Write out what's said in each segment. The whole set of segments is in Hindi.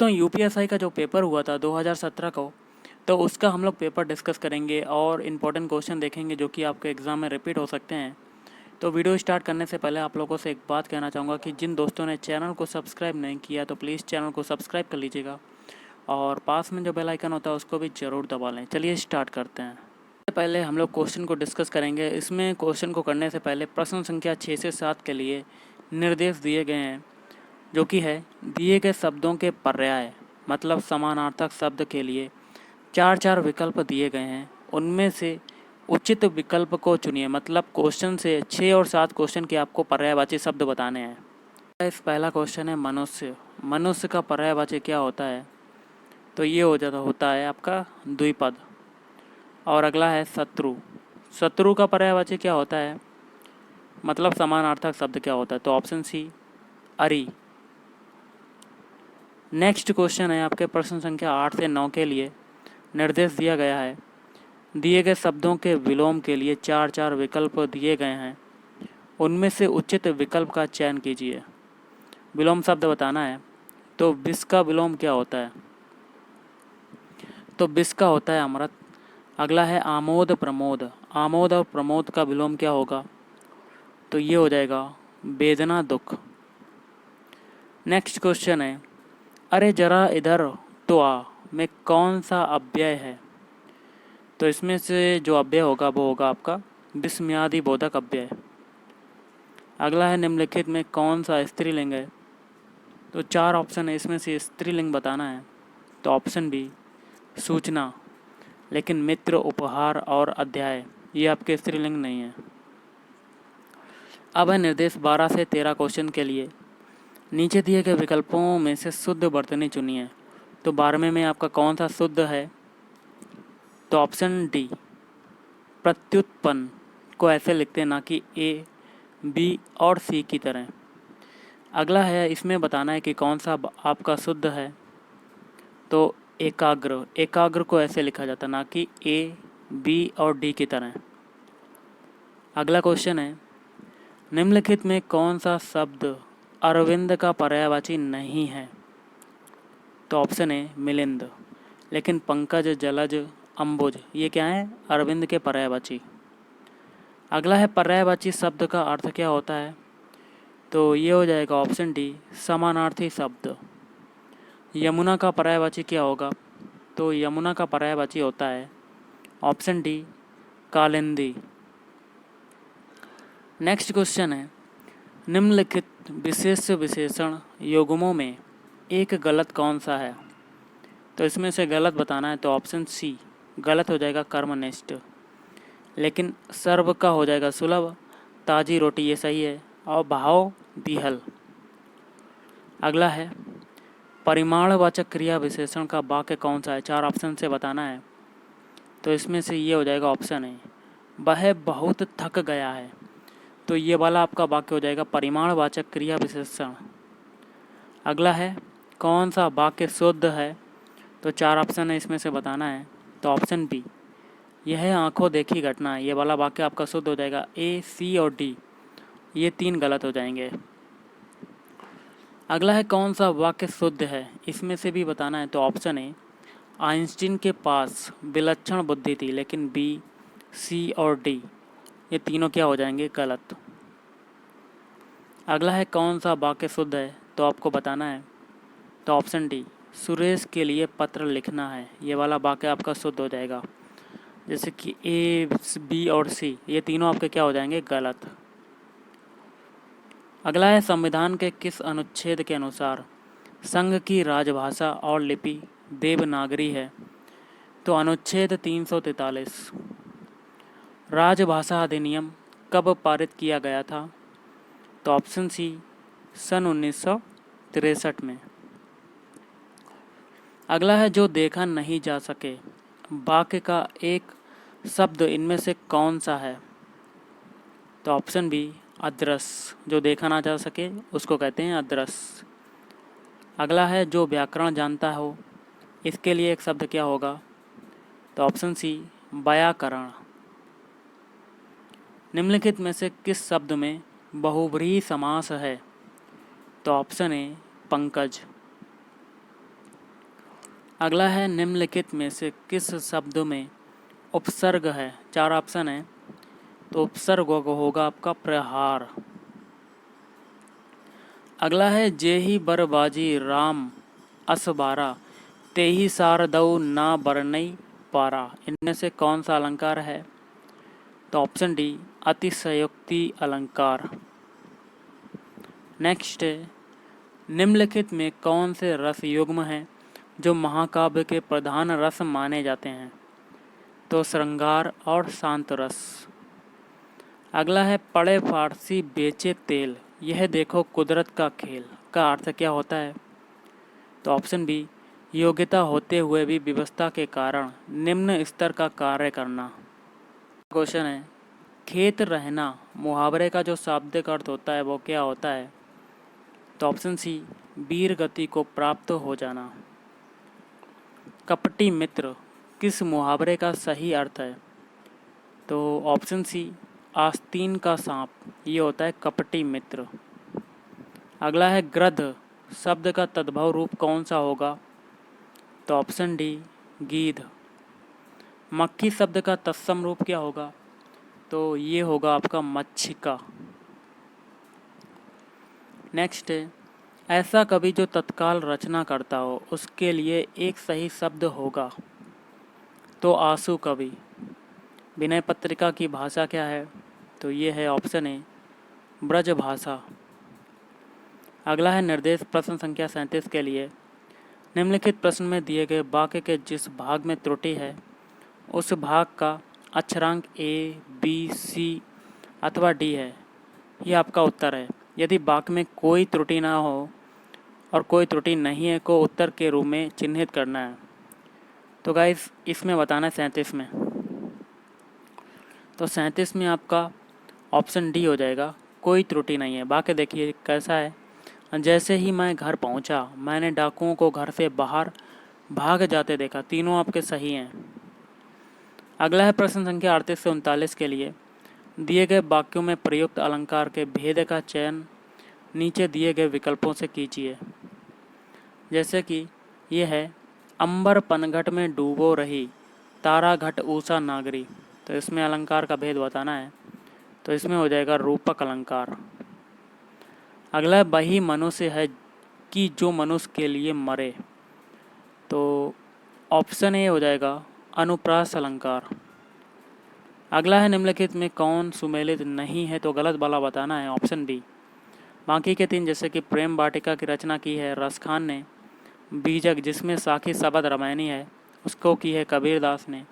तो यूपीएसआई का जो पेपर हुआ था 2017 को, तो उसका हम लोग पेपर डिस्कस करेंगे और इम्पोर्टेंट क्वेश्चन देखेंगे जो कि आपके एग्ज़ाम में रिपीट हो सकते हैं। तो वीडियो स्टार्ट करने से पहले आप लोगों से एक बात कहना चाहूँगा कि जिन दोस्तों ने चैनल को सब्सक्राइब नहीं किया तो प्लीज़ चैनल को सब्सक्राइब कर लीजिएगा और पास में जो बेल आइकन होता है उसको भी ज़रूर दबा लें। चलिए स्टार्ट करते हैं। सबसे पहले हम लोग क्वेश्चन को डिस्कस करेंगे। इसमें क्वेश्चन को करने से पहले प्रश्न संख्या 6 से 7 के लिए निर्देश दिए गए हैं, जो कि है दिए गए शब्दों के पर्याय मतलब समानार्थक शब्द के लिए चार विकल्प दिए गए हैं। उनमें से उचित विकल्प को चुनिए। मतलब क्वेश्चन से 6 और 7 क्वेश्चन के आपको पर्यायवाची शब्द बताने हैं। इस पहला क्वेश्चन है मनुष्य। मनुष्य का पर्यायवाची क्या होता है? तो ये होता है आपका द्विपद। और अगला है शत्रु। शत्रु का पर्यायवाची क्या होता है? मतलब समानार्थक शब्द क्या होता है? तो ऑप्शन सी अरि। नेक्स्ट क्वेश्चन है आपके प्रश्न संख्या 8 से 9 के लिए निर्देश दिया गया है। दिए गए शब्दों के विलोम के लिए चार विकल्प दिए गए हैं। उनमें से उचित विकल्प का चयन कीजिए। विलोम शब्द बताना है। तो विष का विलोम क्या होता है? तो विष का होता है अमृत। अगला है आमोद प्रमोद। आमोद और प्रमोद का विलोम क्या होगा? तो ये हो जाएगा वेदना दुख। नेक्स्ट क्वेश्चन है अरे जरा इधर तो आ में कौन सा अव्यय है? तो इसमें से जो अव्यय होगा वो होगा आपका विस्मयादि बोधक अव्यय। अगला है निम्नलिखित में कौन सा स्त्रीलिंग है? तो 4 ऑप्शन है, इसमें से स्त्रीलिंग बताना है। तो ऑप्शन बी सूचना, लेकिन मित्र, उपहार और अध्याय ये आपके स्त्रीलिंग नहीं है। अब है निर्देश 12 से 13 क्वेश्चन के लिए। नीचे दिए गए विकल्पों में से शुद्ध वर्तनी चुनिए। तो 12वें में आपका कौन सा शुद्ध है? तो ऑप्शन डी प्रत्युत्पन्न को ऐसे लिखते हैं, ना कि ए, बी और सी की तरह। अगला है इसमें बताना है कि कौन सा आपका शुद्ध है। तो एकाग्र। एकाग्र को ऐसे लिखा जाता है, ना कि ए, बी और डी की तरह। अगला क्वेश्चन है निम्नलिखित में कौन सा शब्द अरविंद का पर्यायवाची नहीं है? तो ऑप्शन ए मिलिंद, लेकिन पंकज, जलज, अंबुज ये क्या है? अरविंद के पर्यायवाची। अगला है पर्यायवाची शब्द का अर्थ क्या होता है? तो ये हो जाएगा ऑप्शन डी समानार्थी शब्द। यमुना का पर्यायवाची क्या होगा? तो यमुना का पर्यायवाची होता है option D Kalindi. Next question है निम्नलिखित विशेष विशेषण युग्मों में एक गलत कौन सा है? तो इसमें से गलत बताना है। तो ऑप्शन सी गलत हो जाएगा कर्मनिष्ठ, लेकिन सर्व का हो जाएगा सुलभ, ताज़ी रोटी ये सही है, और भाव बिहल। अगला है परिमाणवाचक क्रिया विशेषण का वाक्य कौन सा है? 4 ऑप्शन से बताना है। तो इसमें से ये हो जाएगा ऑप्शन है वह बहुत थक गया है। तो ये वाला आपका वाक्य हो जाएगा परिमाणवाचक क्रिया विशेषण। अगला है कौन सा वाक्य शुद्ध है? तो 4 ऑप्शन है, इसमें से बताना है। तो ऑप्शन बी यह आंखों देखी घटना है, ये वाला वाक्य आपका शुद्ध हो जाएगा। ए, सी और डी ये 3 गलत हो जाएंगे। अगला है कौन सा वाक्य शुद्ध है? इसमें से भी बताना है। तो ऑप्शन ए आइंस्टीन के पास विलक्षण बुद्धि थी, लेकिन बी, सी और डी ये तीनों क्या हो जाएंगे? गलत। अगला है कौन सा वाक्य शुद्ध है? तो आपको बताना है। तो ऑप्शन डी सुरेश के लिए पत्र लिखना है, ये वाला वाक्य आपका शुद्ध हो जाएगा। जैसे कि ए, बी और सी ये तीनों आपके क्या हो जाएंगे? गलत। अगला है संविधान के किस अनुच्छेद के अनुसार संघ की राजभाषा और लिपि देवनागरी है? तो अनुच्छेद 343। राजभाषा अधिनियम कब पारित किया गया था? तो ऑप्शन सी सन 1963 में। अगला है जो देखा नहीं जा सके वाक्य का एक शब्द इनमें से कौन सा है? तो ऑप्शन बी अदृश्य। जो देखा ना जा सके उसको कहते हैं अदृश्य। अगला है जो व्याकरण जानता हो, इसके लिए एक शब्द क्या होगा? तो ऑप्शन सी व्याकरण। निम्नलिखित में से किस शब्द में बहुव्रीहि समास है? तो ऑप्शन ए पंकज। अगला है निम्नलिखित में से किस शब्द में उपसर्ग है। 4 ऑप्शन है, तो उपसर्ग होगा आपका प्रहार। अगला है जेहि बरबाजी राम असबारा तेहि सारदऊ ना बरनई पारा। इनमें से कौन सा अलंकार है। तो ऑप्शन डी अतिशयोक्ति अलंकार। नेक्स्ट है निम्नलिखित में कौन से रस युग्म हैं जो महाकाव्य के प्रधान रस माने जाते हैं। तो श्रृंगार और शांत रस। अगला है पढ़े फारसी बेचे तेल यह देखो कुदरत का खेल का अर्थ क्या होता है। तो ऑप्शन बी योग्यता होते हुए भी व्यवस्था के कारण निम्न स्तर का कार्य करना। क्वेश्चन है खेत रहना मुहावरे का जो शाब्दिक अर्थ होता है वो क्या होता है। तो ऑप्शन सी वीर गति को प्राप्त हो जाना। कपटी मित्र किस मुहावरे का सही अर्थ है। तो ऑप्शन सी आस्तीन का सांप ये होता है कपटी मित्र। अगला है गृध्र शब्द का तद्भव रूप कौन सा होगा। तो ऑप्शन डी गीध। मक्खी शब्द का तत्सम रूप क्या होगा। तो ये होगा आपका मच्छिका। नेक्स्ट है ऐसा कवि जो तत्काल रचना करता हो उसके लिए एक सही शब्द होगा। तो आंसू कवि। विनय पत्रिका की भाषा क्या है। तो ये है ऑप्शन ए ब्रज भाषा। अगला है निर्देश प्रश्न संख्या 37 के लिए निम्नलिखित प्रश्न में दिए गए वाक्य के जिस भाग में त्रुटि है उस भाग का अक्षरांक ए बी सी अथवा डी है। ये आपका उत्तर है। यदि वाक्य में कोई त्रुटि ना हो और कोई त्रुटि नहीं है को उत्तर के रूप में चिन्हित करना है। तो गाइस इसमें बताना है 37 में। तो 37 में आपका ऑप्शन डी हो जाएगा कोई त्रुटि नहीं है। वाक्य देखिए कैसा है। जैसे ही मैं घर पहुंचा मैंने डाकुओं को घर से बाहर भाग जाते देखा। तीनों आपके सही हैं। अगला है प्रश्न संख्या 38 से 39 के लिए दिए गए वाक्यों में प्रयुक्त अलंकार के भेद का चयन नीचे दिए गए विकल्पों से कीजिए। जैसे कि ये है अंबर पनघट में डूबो रही तारा घट ऊषा नागरी। तो इसमें अलंकार का भेद बताना है। तो इसमें हो जाएगा रूपक अलंकार। अगला वही मनुष्य है कि जो मनुष्य के लिए मरे। तो ऑप्शन ए हो जाएगा अनुप्रास अलंकार। अगला है निम्नलिखित में कौन सुमेलित नहीं है। तो गलत वाला बताना है। ऑप्शन डी बाकी के 3 जैसे कि प्रेम वाटिका की रचना की है रसखान ने। बीजक जिसमें साखी शबद रामायणी है उसको की है कबीरदास ने।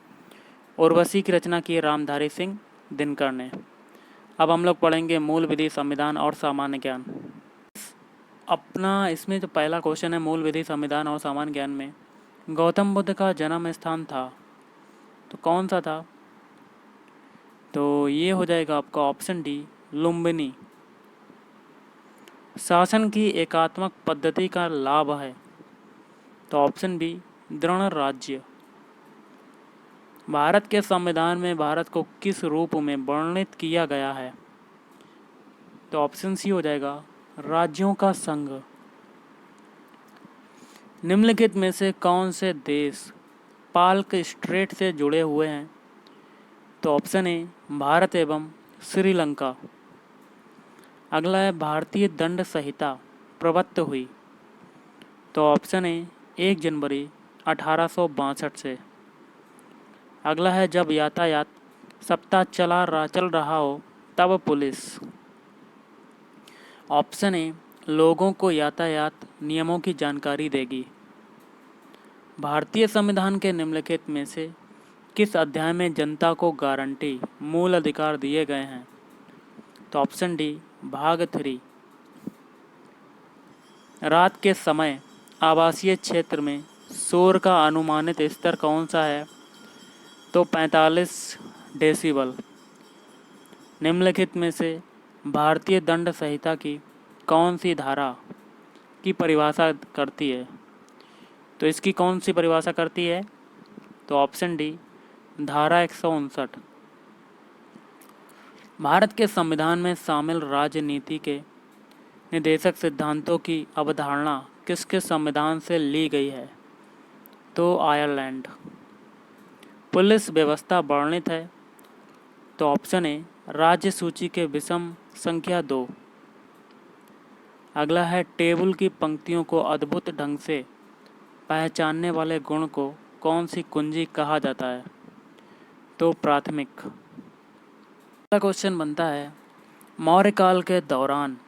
उर्वशी की रचना की है रामधारी सिंह दिनकर ने। अब हम लोग पढ़ेंगे मूल विधि संविधान और सामान्य ज्ञान। अपना इसमें जो पहला क्वेश्चन है मूल विधि संविधान और सामान्य ज्ञान में गौतम बुद्ध का जन्म स्थान था तो कौन सा था। तो ये हो जाएगा आपका ऑप्शन डी लुम्बिनी। शासन की एकात्मक पद्धति का लाभ है। तो ऑप्शन बी दृढ़ राज्य। भारत के संविधान में भारत को किस रूप में वर्णित किया गया है। तो ऑप्शन सी हो जाएगा राज्यों का संघ। निम्नलिखित में से कौन से देश पाल्क स्ट्रेट से जुड़े हुए हैं। तो ऑप्शन ए भारत एवं श्रीलंका। अगला है भारतीय दंड संहिता प्रवत्त हुई। तो ऑप्शन ए 1 जनवरी 1862 से। अगला है जब यातायात सप्ताह चल रहा हो तब पुलिस। ऑप्शन ए लोगों को यातायात नियमों की जानकारी देगी। भारतीय संविधान के निम्नलिखित में से किस अध्याय में जनता को गारंटी मूल अधिकार दिए गए हैं। तो ऑप्शन डी भाग 3। रात के समय आवासीय क्षेत्र में शोर का अनुमानित स्तर कौन सा है। तो 45 डेसिबल। निम्नलिखित में से भारतीय दंड संहिता की कौन सी धारा की परिभाषा करती है। तो इसकी कौन सी परिभाषा करती है। तो ऑप्शन डी धारा 159। भारत के संविधान में शामिल राजनीति के निदेशक सिद्धांतों की अवधारणा किसके संविधान से ली गई है। तो आयरलैंड। पुलिस व्यवस्था वर्णित है तो ऑप्शन ए राज्य सूची के विषम संख्या 2। अगला है टेबल की पंक्तियों को अद्भुत ढंग से पहचानने वाले गुण को कौन सी कुंजी कहा जाता है? तो प्राथमिक। अगला क्वेश्चन बनता है मौर्य काल के दौरान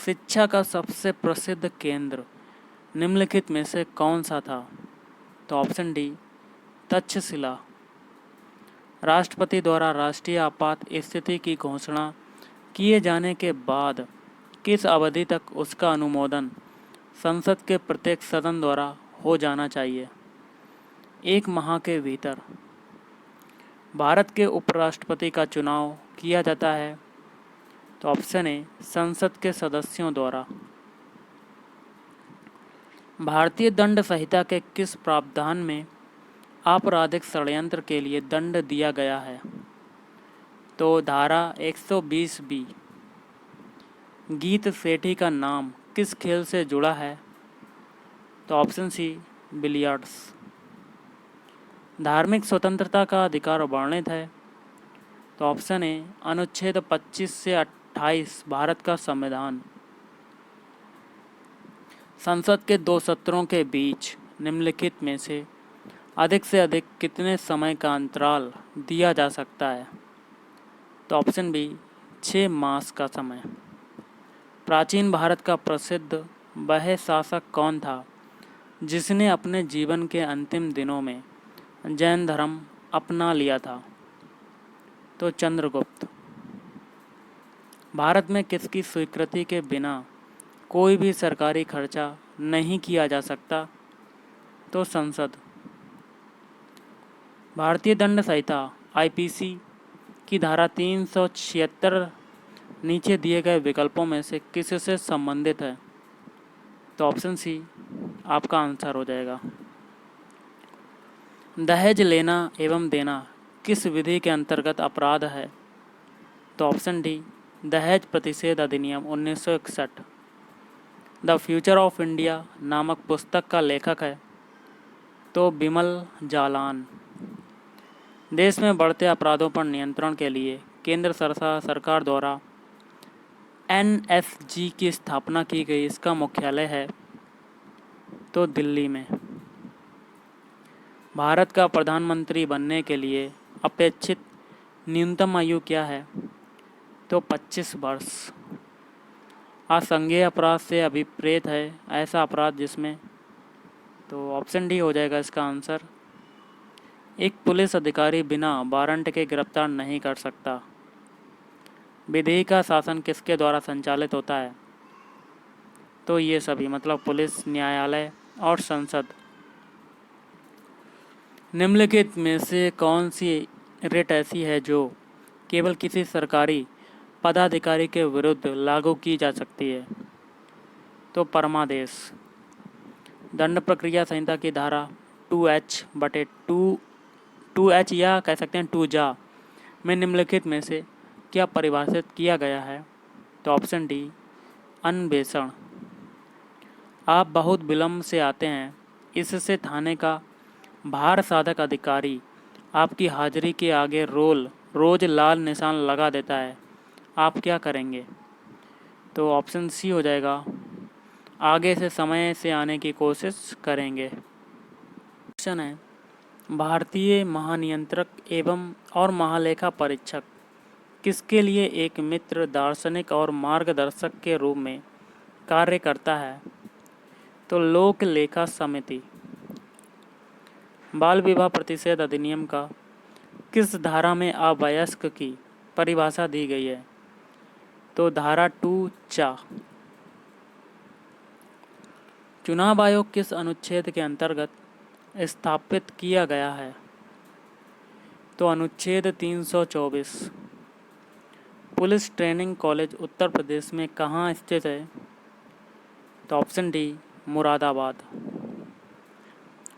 शिक्षा का सबसे प्रसिद्ध केंद्र निम्नलिखित में से कौन सा था? तो ऑप्शन डी तक्षशिला। राष्ट्रपति द्वारा राष्ट्रीय आपात स्थिति की घोषणा किए जाने के बाद किस अवधि तक उसका अनुमोदन संसद के प्रत्येक सदन द्वारा हो जाना चाहिए? 1 माह के भीतर। भारत के उपराष्ट्रपति का चुनाव किया जाता है तो ऑप्शन ए संसद के सदस्यों द्वारा। भारतीय दंड संहिता के किस प्रावधान में आपराधिक षड्यंत्र के लिए दंड दिया गया है? तो धारा 120 बी। गीत सेठी का नाम किस खेल से जुड़ा है? तो ऑप्शन सी बिलियर्ड्स। धार्मिक स्वतंत्रता का अधिकार वर्णित है तो ऑप्शन ए अनुच्छेद 25 से 28 भारत का संविधान। संसद के 2 सत्रों के बीच निम्नलिखित में से अधिक कितने समय का अंतराल दिया जा सकता है? तो ऑप्शन बी 6 मास का समय। प्राचीन भारत का प्रसिद्ध वह शासक कौन था जिसने अपने जीवन के अंतिम दिनों में जैन धर्म अपना लिया था? तो चंद्रगुप्त। भारत में किसकी स्वीकृति के बिना कोई भी सरकारी खर्चा नहीं किया जा सकता? तो संसद। भारतीय दंड संहिता आईपीसी की धारा 376 नीचे दिए गए विकल्पों में से किससे संबंधित है? तो ऑप्शन सी आपका आंसर हो जाएगा। दहेज लेना एवं देना किस विधि के अंतर्गत अपराध है? तो ऑप्शन डी दहेज प्रतिषेध अधिनियम 1961। द फ्यूचर ऑफ इंडिया नामक पुस्तक का लेखक है? तो बिमल जालान। देश में बढ़ते अपराधों पर नियंत्रण के लिए केंद्र सरकार द्वारा एनएसजी की स्थापना की गई, इसका मुख्यालय है? तो दिल्ली में। भारत का प्रधानमंत्री बनने के लिए अपेक्षित न्यूनतम आयु क्या है? तो 25 वर्ष। असंज्ञेय अपराध से अभिप्रेत है ऐसा अपराध जिसमें? तो ऑप्शन डी हो जाएगा इसका आंसर। एक पुलिस अधिकारी बिना वारंट के गिरफ्तार नहीं कर सकता। विधि का शासन किसके द्वारा संचालित होता है? तो ये सभी मतलब पुलिस, न्यायालय और संसद। निम्नलिखित में से कौन सी रिट ऐसी है जो केवल किसी सरकारी पदाधिकारी के विरुद्ध लागू की जा सकती है? तो परमादेश। दंड प्रक्रिया संहिता की धारा 2H या कह सकते हैं 2 में निम्नलिखित में से क्या परिभाषित किया गया है? तो ऑप्शन डी अन्वेषण। आप बहुत विलम्ब से आते हैं, इससे थाने का भार साधक अधिकारी आपकी हाजिरी के आगे रोज लाल निशान लगा देता है, आप क्या करेंगे? तो ऑप्शन सी हो जाएगा, आगे से समय से आने की कोशिश करेंगे। ऑप्शन है भारतीय महानियंत्रक एवं और महालेखा परीक्षक किसके लिए एक मित्र, दार्शनिक और मार्गदर्शक के रूप में कार्य करता है? तो लोक लेखा समिति। बाल विवाह प्रतिषेध अधिनियम का किस धारा में अवयस्क की परिभाषा दी गई है? तो धारा 2 चुनाव आयोग किस अनुच्छेद के अंतर्गत स्थापित किया गया है? तो अनुच्छेद 324। Police training college Uttar Pradesh में कहाँ स्थित है? तो ऑप्शन डी मुरादाबाद।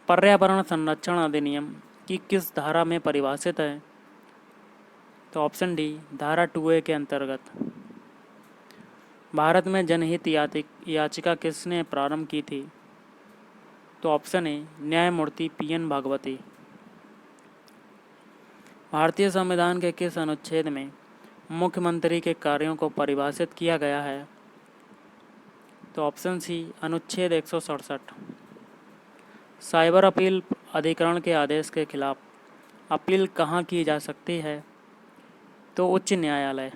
पर्यावरण संरक्षण अधिनियम की किस धारा में परिभाषित है? तो ऑप्शन डी धारा 2A के अंतर्गत। भारत में जनहित याचिका किसने प्रारंभ की थी? तो ऑप्शन ए न्यायमूर्ति PN भागवती। भारतीय संविधान के किस अनुच्छेद में मुख्यमंत्री के कार्यों को परिभाषित किया गया है? तो ऑप्शन सी अनुच्छेद 167। साइबर अपील अधिकरण के आदेश के खिलाफ अपील कहाँ की जा सकती है? तो उच्च न्यायालय।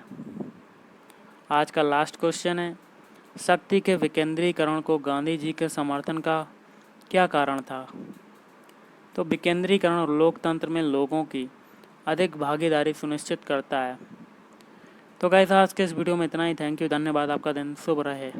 आज का लास्ट क्वेश्चन है, शक्ति के विकेंद्रीकरण को गांधी जी के समर्थन का क्या कारण था? तो विकेंद्रीकरण लोकतंत्र में लोगों की अधिक भागीदारी सुनिश्चित करता है। तो गाइस आज के इस वीडियो में इतना ही। थैंक यू, धन्यवाद। आपका दिन शुभ रहे।